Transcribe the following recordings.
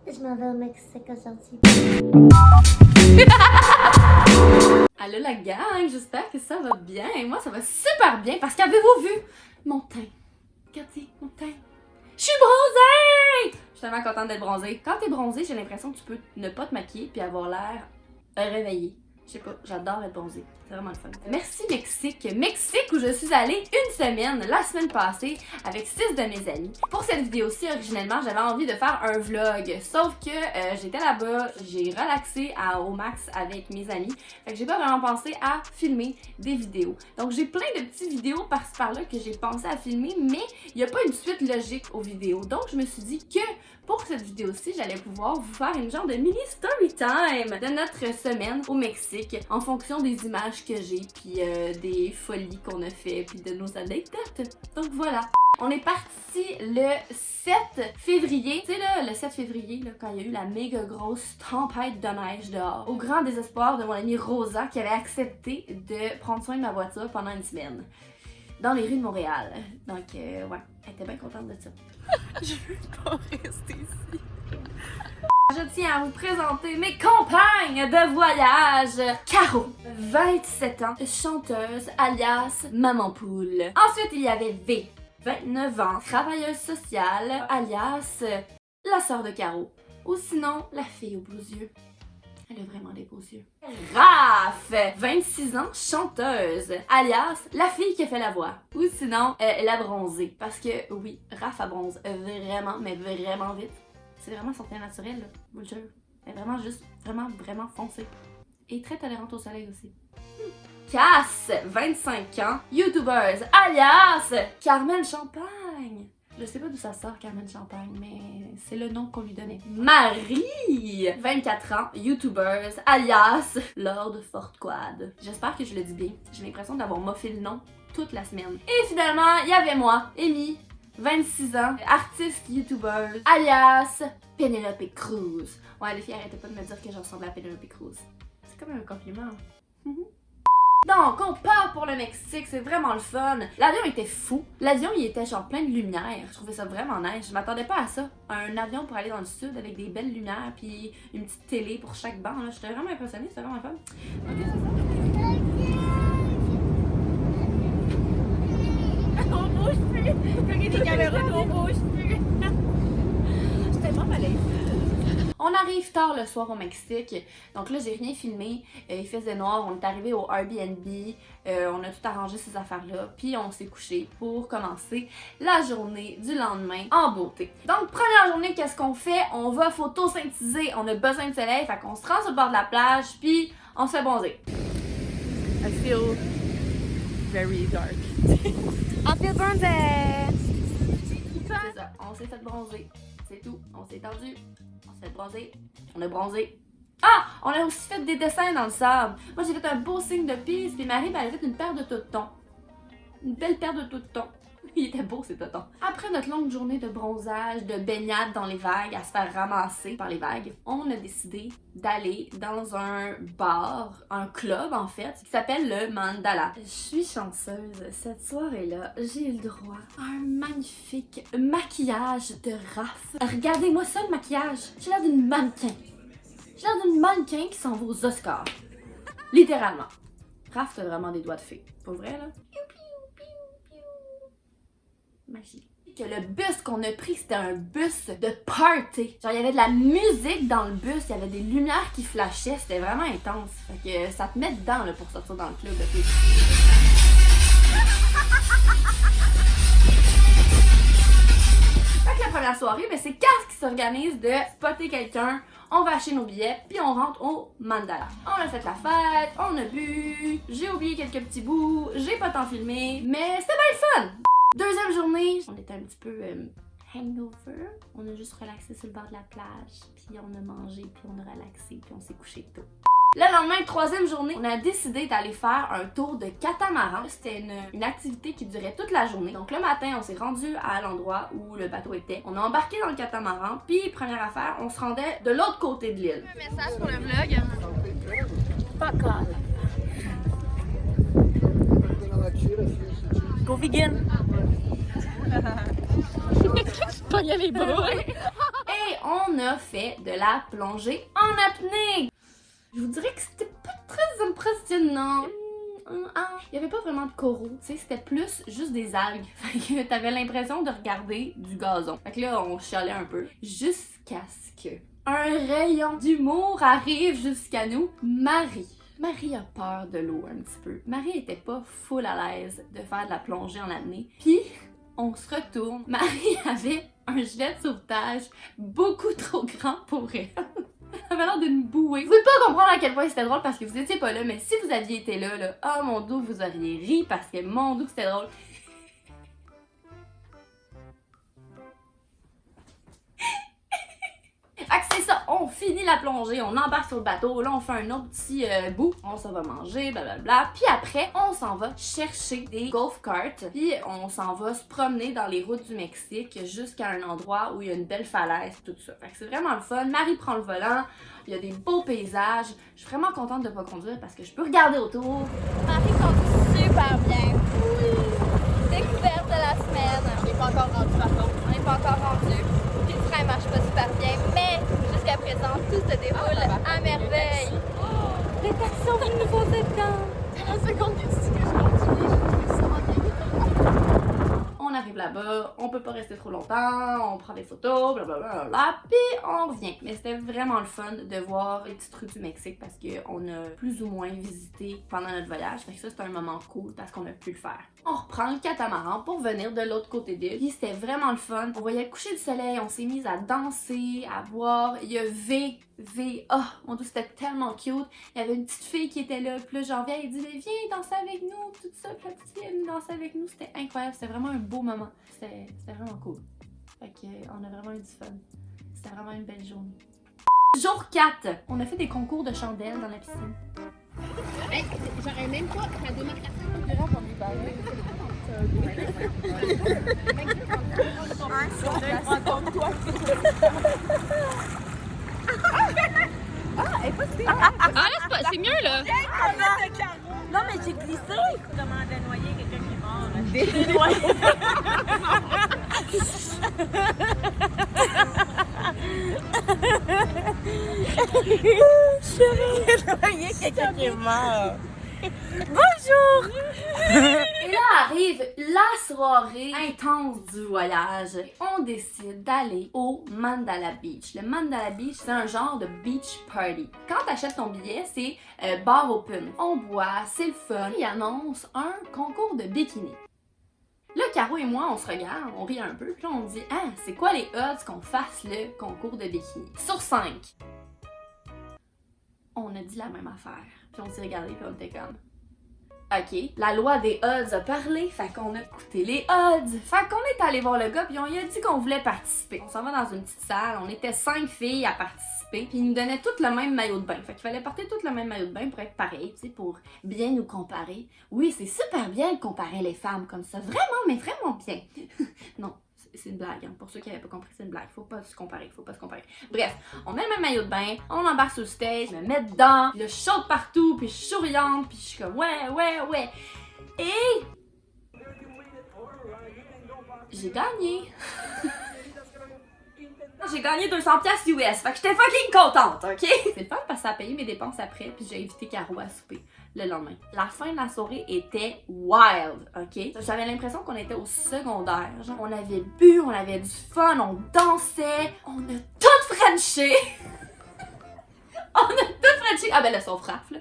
Je m'en vais au Mexique aujourd'hui. Allô la gang, j'espère que ça va bien. Moi ça va super bien parce qu'avez-vous vu mon teint? Regardez mon teint. Je suis bronzée! Je suis tellement contente d'être bronzée. Quand t'es bronzée, j'ai l'impression que tu peux ne pas te maquiller puis avoir l'air réveillé. Je sais pas, j'adore être bronzée. C'est vraiment le fun. Merci Mexique. Mexique où je suis allée une semaine, la semaine passée, avec 6 de mes amis. Pour cette vidéo-ci, originellement, j'avais envie de faire un vlog. Sauf que j'étais là-bas, j'ai relaxé au max avec mes amis. Fait que j'ai pas vraiment pensé à filmer des vidéos. Donc j'ai plein de petites vidéos par-ci par-là que j'ai pensé à filmer, mais il n'y a pas une suite logique aux vidéos. Donc je me suis dit que pour cette vidéo-ci, j'allais pouvoir vous faire une genre de mini story time de notre semaine au Mexique en fonction des images que j'ai, puis des folies qu'on a fait, puis de nos anecdotes. Donc voilà. On est parti le 7 février. Tu sais là, le 7 février, là, quand il y a eu la méga grosse tempête de neige dehors. Au grand désespoir de mon amie Rosa qui avait accepté de prendre soin de ma voiture pendant une semaine. Dans les rues de Montréal. Donc ouais, elle était bien contente de ça. Je veux pas rester ici. Je tiens à vous présenter mes compagnes de voyage. Caro, 27 ans, chanteuse alias Maman Poule. Ensuite, il y avait V, 29 ans, travailleuse sociale alias la sœur de Caro. Ou sinon, la fille aux beaux yeux. Elle a vraiment des beaux yeux. Raph, 26 ans, chanteuse, alias la fille qui a fait la voix. Ou sinon, la bronzée. Parce que oui, Raph a bronze vraiment, mais vraiment vite. C'est vraiment son teint naturel, là, je vous le jure. Elle est vraiment juste, vraiment foncée. Et très tolérante au soleil aussi. Cass, 25 ans, youtubers, alias Carmen Champagne. Je sais pas d'où ça sort, Carmen Champagne, mais c'est le nom qu'on lui donnait. Marie, 24 ans, youtubers, alias Lord Fort Quad. J'espère que je le dis bien. J'ai l'impression d'avoir moffé le nom toute la semaine. Et finalement, il y avait moi, Amy, 26 ans, artiste youtubeur, alias Penelope Cruz. Ouais, les filles arrêtaient pas de me dire que je ressemble à Penelope Cruz. C'est comme un compliment. Donc, on part pour le Mexique, c'est vraiment le fun. L'avion était fou. L'avion, il était genre plein de lumière. Je trouvais ça vraiment nice. Je m'attendais pas à ça. Un avion pour aller dans le sud avec des belles lumières puis une petite télé pour chaque banc. J'étais vraiment impressionnée, c'était vraiment fun. Ok, c'est ça. On bouge plus. Quand il y a des caméras, on bouge plus. Je suis tellement malaise. On arrive tard le soir au Mexique, donc là j'ai rien filmé, il faisait noir, on est arrivé au Airbnb, on a tout arrangé ces affaires-là, puis on s'est couché pour commencer la journée du lendemain en beauté. Donc première journée, qu'est-ce qu'on fait? On va photosynthèser, on a besoin de soleil, fait qu'on se rend sur le bord de la plage, puis on se fait bronzer. I feel very dark. I feel bronzed! C'est ça, on s'est fait bronzer, c'est tout, on s'est tendu. On s'est bronzé. On a bronzé. Ah! On a aussi fait des dessins dans le sable. Moi, j'ai fait un beau signe de peace, puis Marie, elle a fait une paire de totons. Une belle paire de totons. Il était beau, ces totons. Après notre longue journée de bronzage, de baignade dans les vagues, à se faire ramasser par les vagues, on a décidé d'aller dans un bar, un club en fait, qui s'appelle le Mandala. Je suis chanceuse. Cette soirée-là, j'ai eu le droit à un magnifique maquillage de Raph. Regardez-moi ça, le maquillage. J'ai l'air d'une mannequin. J'ai l'air d'une mannequin qui s'en va aux Oscars. Littéralement. Raph, t'as vraiment des doigts de fée. Pour vrai, là? Magie. Que le bus qu'on a pris, c'était un bus de party. Genre, il y avait de la musique dans le bus, il y avait des lumières qui flashaient, c'était vraiment intense. Fait que ça te met dedans là, pour sortir dans le club. Fait que la première soirée, ben, c'est Cass qui s'organise de spotter quelqu'un. On va acheter nos billets, puis on rentre au Mandala. On a fait la fête, on a bu, j'ai oublié quelques petits bouts, j'ai pas tant filmé, mais c'était bien le fun! Deuxième journée, on était un petit peu hangover. On a juste relaxé sur le bord de la plage, puis on a mangé, puis on a relaxé, puis on s'est couché tôt. Le lendemain, troisième journée, on a décidé d'aller faire un tour de catamaran. C'était une activité qui durait toute la journée. Donc le matin, on s'est rendu à l'endroit où le bateau était. On a embarqué dans le catamaran, puis première affaire, on se rendait de l'autre côté de l'île. Un message pour le vlog. Fuck off. Go vegan. Est-ce que tu pognais les bras? Et on a fait de la plongée en apnée. Je vous dirais que c'était pas très impressionnant. Il y avait pas vraiment de coraux, tu sais, c'était plus juste des algues. Fait que t'avais l'impression de regarder du gazon. Fait que là, on chialait un peu. Jusqu'à ce que un rayon d'humour arrive jusqu'à nous. Marie a peur de l'eau un petit peu. Marie était pas full à l'aise de faire de la plongée en apnée. Puis, on se retourne. Marie avait un gilet de sauvetage beaucoup trop grand pour elle. Elle avait l'air d'une bouée. Vous pouvez pas comprendre à quel point c'était drôle parce que vous étiez pas là, mais si vous aviez été là, oh mon Dieu, vous auriez ri parce que mon Dieu, c'était drôle. Fait que c'est ça, on finit la plongée, on embarque sur le bateau, là on fait un autre petit bout, on s'en va manger, blablabla. Puis après, on s'en va chercher des golf carts, puis on s'en va se promener dans les routes du Mexique jusqu'à un endroit où il y a une belle falaise, tout ça. Fait que c'est vraiment le fun. Marie prend le volant, il y a des beaux paysages. Je suis vraiment contente de pas conduire parce que je peux regarder autour. Marie conduit super bien. Oui. Découverte de la semaine. On n'est pas encore rendu par contre. On n'est pas encore rendu. Puis le frein marche pas super bien, mais jusqu'à présent, tout se déroule à merveille. Détection du nouveau dedans. C'est la seconde que je continue, je trouve ça On arrive là-bas, on peut pas rester trop longtemps, on prend des photos, blablabla, puis on revient. Mais c'était vraiment le fun de voir les petites rues du Mexique parce qu'on a plus ou moins visité pendant notre voyage. Fait que ça, c'était un moment cool parce qu'on a pu le faire. On reprend le catamaran pour venir de l'autre côté de l'île. Puis c'était vraiment le fun. On voyait le coucher du soleil, on s'est mis à danser, à boire. Il y a V, oh mon Dieu, c'était tellement cute. Il y avait une petite fille qui était là, puis là, genre, elle dit, mais viens danser avec nous, tout ça. Puis la petite fille est venue danser avec nous. C'était incroyable, c'était vraiment un beau moment. C'était vraiment cool. Fait que, on a vraiment eu du fun. C'était vraiment une belle journée. Jour 4, on a fait des concours de chandelles dans la piscine. Hey, j'aurais même pas la démarcation du rap en hiver. C'est mieux là! Non, mais j'ai glissé. Demande à noyer quelqu'un qui est mort. Noyer quelqu'un qui est mort. Bonjour. Et là arrive la soirée intense du voyage. On décide d'aller au Mandala Beach. Le Mandala Beach, c'est un genre de beach party. Quand t'achètes ton billet, c'est bar open. On boit, c'est le fun. Ils annoncent un concours de bikini. Là, Caro et moi, on se regarde, on rit un peu, puis là, on dit « Ah, c'est quoi les odds qu'on fasse le concours de bikini? » Sur 5. On a dit la même affaire. Puis on s'est regardé, puis on était comme « Ok, la loi des odds a parlé, fait qu'on a écouté les odds. » Fait qu'on est allé voir le gars, puis on lui a dit qu'on voulait participer. On s'en va dans une petite salle, on était 5 filles à participer, puis ils nous donnaient toutes le même maillot de bain. Fait qu'il fallait porter toutes le même maillot de bain pour être pareil, tu sais, pour bien nous comparer. Oui, c'est super bien de comparer les femmes comme ça, vraiment, mais vraiment bien. Non, c'est une blague, hein. Pour ceux qui n'avaient pas compris, c'est une blague. Faut pas se comparer, faut pas se comparer. Bref, on met le même maillot de bain, on embarque sur le stage, je me mets dedans, puis là, je saute partout, puis je suis souriante, puis je suis comme ouais. Et j'ai gagné. J'ai gagné 200$ US, fait que j'étais fucking contente, ok? C'est le fun parce que ça a payé mes dépenses après, puis j'ai invité Caro à souper le lendemain. La fin de la soirée était wild, ok? J'avais l'impression qu'on était au secondaire. Genre, on avait bu, on avait du fun, on dansait, on a tout frenché! On a tout frenché! Ah ben là, sauf Raph,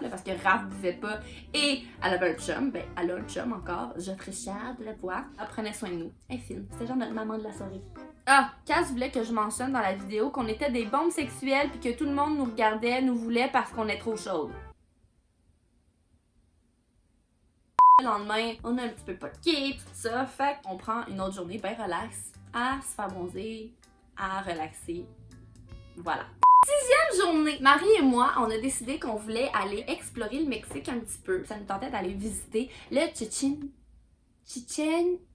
parce que Raph buvait pas et elle avait un chum. Ben, elle a un chum encore. Geoffrey Charles de la voix. Elle prenait soin de nous. Elle est fine. C'était genre notre maman de la soirée. Ah, Cass voulait que je mentionne dans la vidéo qu'on était des bombes sexuelles puis que tout le monde nous regardait, nous voulait parce qu'on est trop chaude. Le lendemain, on a un petit peu potké, tout ça. Fait qu'on prend une autre journée bien relax à se faire bronzer, à relaxer. Voilà. 6e journée. Marie et moi, on a décidé qu'on voulait aller explorer le Mexique un petit peu. Ça nous tentait d'aller visiter le Chichen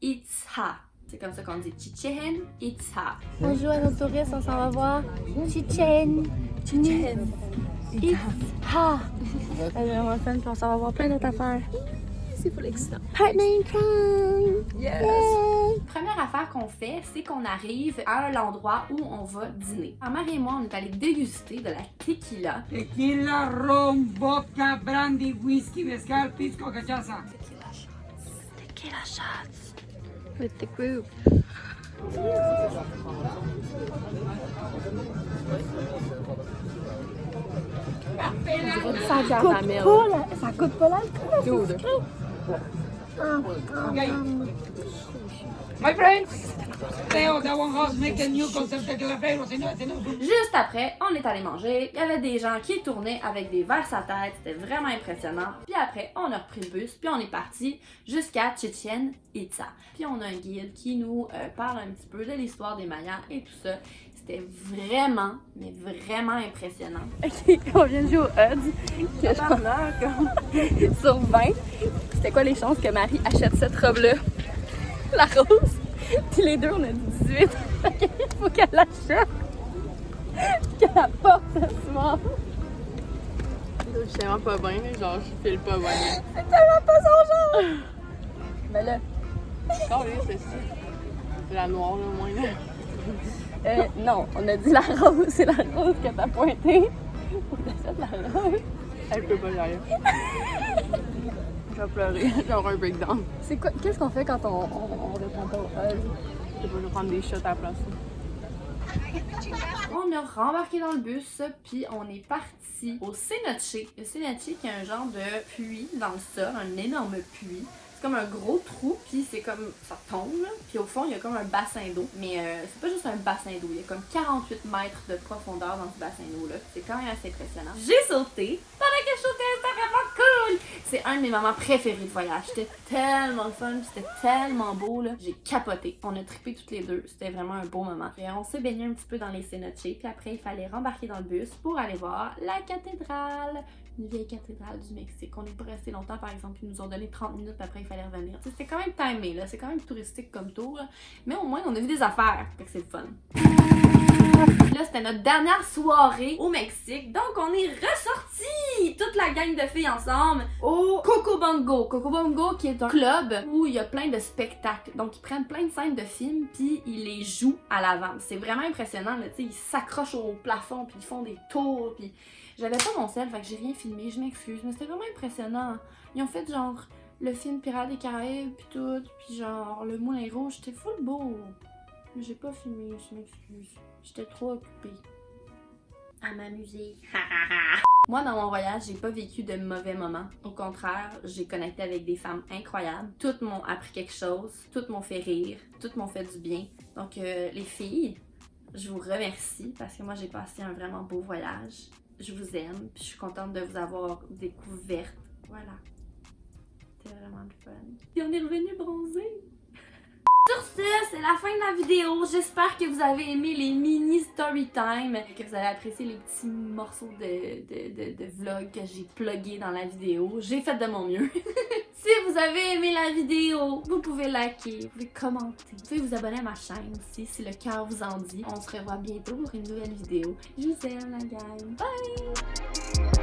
Itza. C'est comme ça qu'on dit, Chichen Itza. Bonjour à nos touristes, on s'en va voir Chichen Itza. C'est vraiment fun, puis on s'en va voir plein d'autres affaires. C'est full excitant. Partner in crime! Yes! Yay! Première affaire qu'on fait, c'est qu'on arrive à l'endroit où on va dîner. Alors, Marie et moi, on est allés déguster de la tequila. Tequila, ron, vodka, brandy, whisky, mezcal, pisco, cachaça. Tequila shots. With the group. Ça coûte pas l'alcool. My friends, Theo, that one house make a new concept tequila flavor, si no. Juste après, on est allé manger. Il y avait des gens qui tournaient avec des verres à tête. C'était vraiment impressionnant. Puis après, on a repris le bus. Puis on est parti jusqu'à Chichen Itza. Puis on a un guide qui nous parle un petit peu de l'histoire des Mayas et tout ça. C'était vraiment, mais vraiment impressionnant. Ok, on vient de jouer au Odds. Sur 20. C'était quoi les chances que Marie achète cette robe-là? La rose. Puis les deux, on a dit 18. Fait qu'il faut qu'elle l'achète. Qu'elle la porte ce soir. Je suis tellement pas bien, genre je file pas bien. C'est tellement pas son genre. Mais là, Calé, c'est ça. C'est la noire, là, au moins. Là. non, on a dit la rose. C'est la rose que t'as pointée. Faut que t'achètes la rose. Elle peut pas y aller. Je vais pleurer, je vais avoir un breakdown. C'est quoi? Qu'est-ce qu'on fait quand on répond pas au Odds? Je vais nous prendre des shots à la place. On a rembarqué dans le bus, puis on est parti au Cenoche. Le Cenoche qui est un genre de puits dans le sol, un énorme puits. C'est comme un gros trou, puis c'est comme ça tombe, là. Puis au fond il y a comme un bassin d'eau, mais c'est pas juste un bassin d'eau, il y a comme 48 mètres de profondeur dans ce bassin d'eau là. C'est quand même assez impressionnant. J'ai sauté pendant que je sautais, c'était vraiment cool. C'est un de mes moments préférés de voyage. C'était tellement le fun, c'était tellement beau là. J'ai capoté. On a trippé toutes les deux, c'était vraiment un beau moment. Et on s'est baigné un petit peu dans les cenotes, puis après il fallait rembarquer dans le bus pour aller voir la cathédrale. Une vieille cathédrale du Mexique. On n'est pas resté longtemps, par exemple, ils nous ont donné 30 minutes, après il fallait revenir. T'sais, c'était quand même timé, là. C'est quand même touristique comme tour, là. Mais au moins, on a vu des affaires, fait que c'est le fun. Là, c'était notre dernière soirée au Mexique, donc on est ressortis toute la gang de filles ensemble au Cocobongo. Cocobongo qui est un club où il y a plein de spectacles. Donc ils prennent plein de scènes de films puis ils les jouent à l'avant. C'est vraiment impressionnant, là, tu sais, ils s'accrochent au plafond puis ils font des tours puis j'avais pas mon sel, fait que j'ai rien filmé, je m'excuse, mais c'était vraiment impressionnant. Ils ont fait genre le film Pirates des Caraïbes puis tout, puis genre le Moulin Rouge, c'était full beau. Mais j'ai pas filmé, je m'excuse. J'étais trop occupée à m'amuser. Moi, dans mon voyage, j'ai pas vécu de mauvais moments. Au contraire, j'ai connecté avec des femmes incroyables. Toutes m'ont appris quelque chose, toutes m'ont fait rire, toutes m'ont fait du bien. Donc, les filles, je vous remercie parce que moi, j'ai passé un vraiment beau voyage. Je vous aime, puis je suis contente de vous avoir découverte. Voilà. C'était vraiment le fun. Et on est revenu bronzer. Sur ce, c'est la fin de la vidéo. J'espère que vous avez aimé les mini story time, que vous avez apprécié les petits morceaux de vlog que j'ai plugués dans la vidéo. J'ai fait de mon mieux. Si vous avez aimé la vidéo, vous pouvez liker, vous pouvez commenter. Vous pouvez vous abonner à ma chaîne aussi si le cœur vous en dit. On se revoit bientôt pour une nouvelle vidéo. Je vous aime la gang. Bye!